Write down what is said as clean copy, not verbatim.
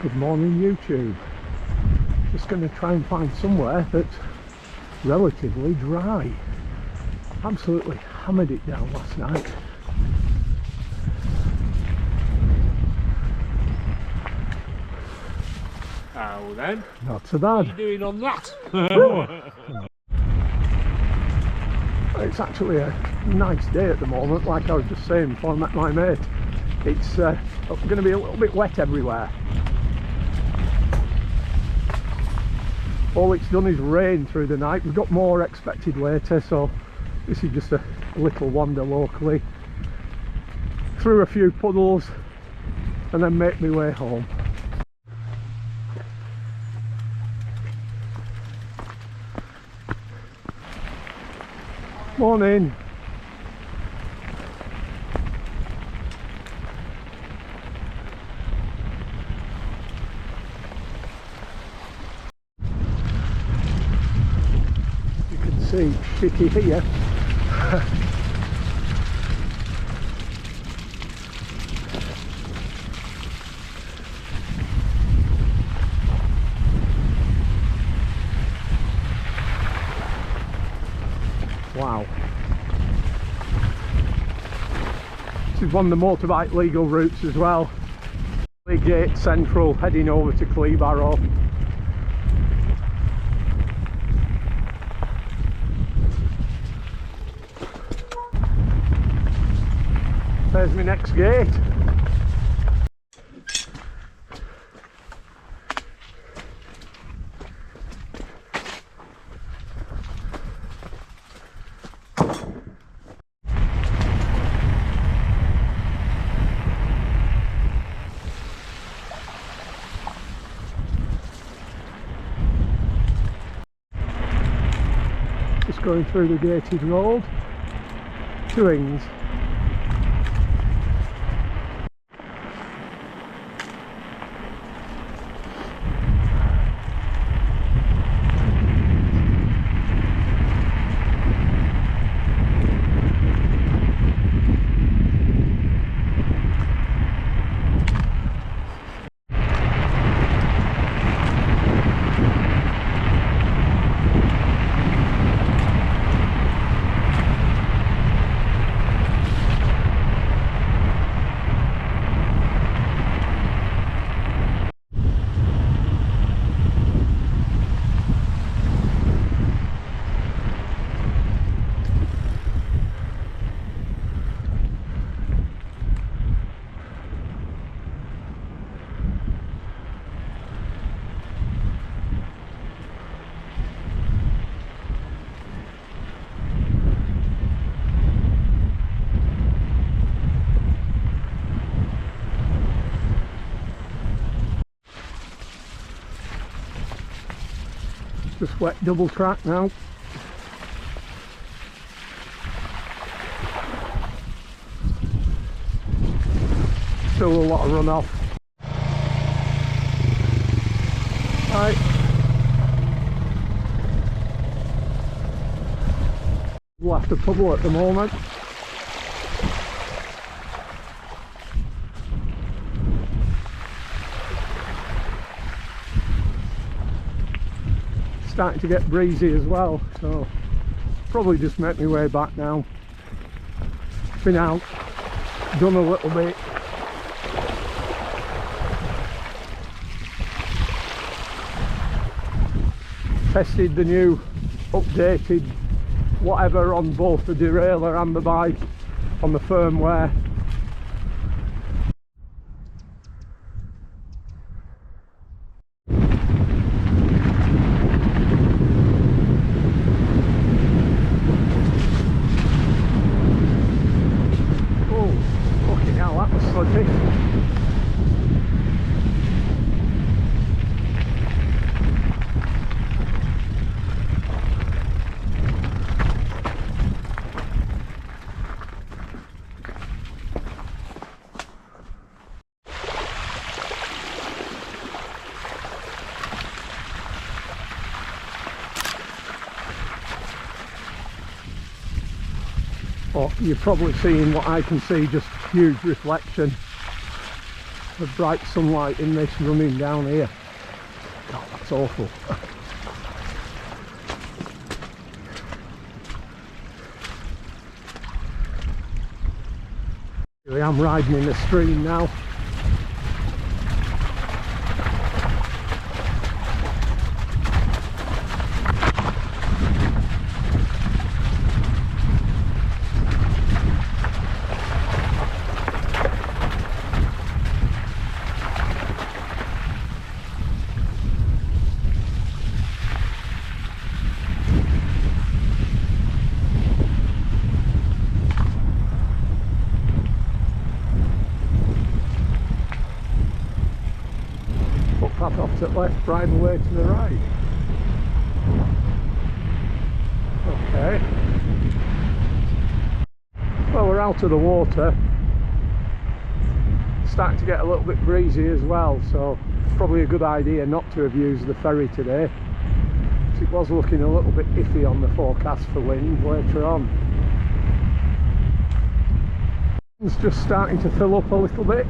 Good morning YouTube. Just going to try and find somewhere that's relatively dry. Absolutely hammered it down last night. How then? Not so bad. What are you doing on that? It's actually a nice day at the moment, like I was just saying before I met my mate. It's going to be a little bit wet everywhere. All it's done is rain through the night. We've got more expected later, so this is just a little wander locally through a few puddles and then make my way home. Morning. You can see shitty here. Wow. This is one of the motorbike legal routes as well. Gate Central heading over to Cleebarrow. There's my next gate. Just going through the gated road to Ings. Just wet double track now. Still a lot of runoff. Right. Left a puddle at the moment. Starting to get breezy as well, so probably just make my way back now. Been out, done a little bit. Tested the new updated whatever on both the derailleur and the bike on the firmware. But you're probably seeing what I can see, just huge reflection the bright sunlight in this running down here. God, that's awful. Here I am riding in the stream now. Footpath off to the left, drive away to the right. Okay. Well, we're out of the water. It's starting to get a little bit breezy as well, so probably a good idea not to have used the ferry today. It was looking a little bit iffy on the forecast for wind later on. It's just starting to fill up a little bit.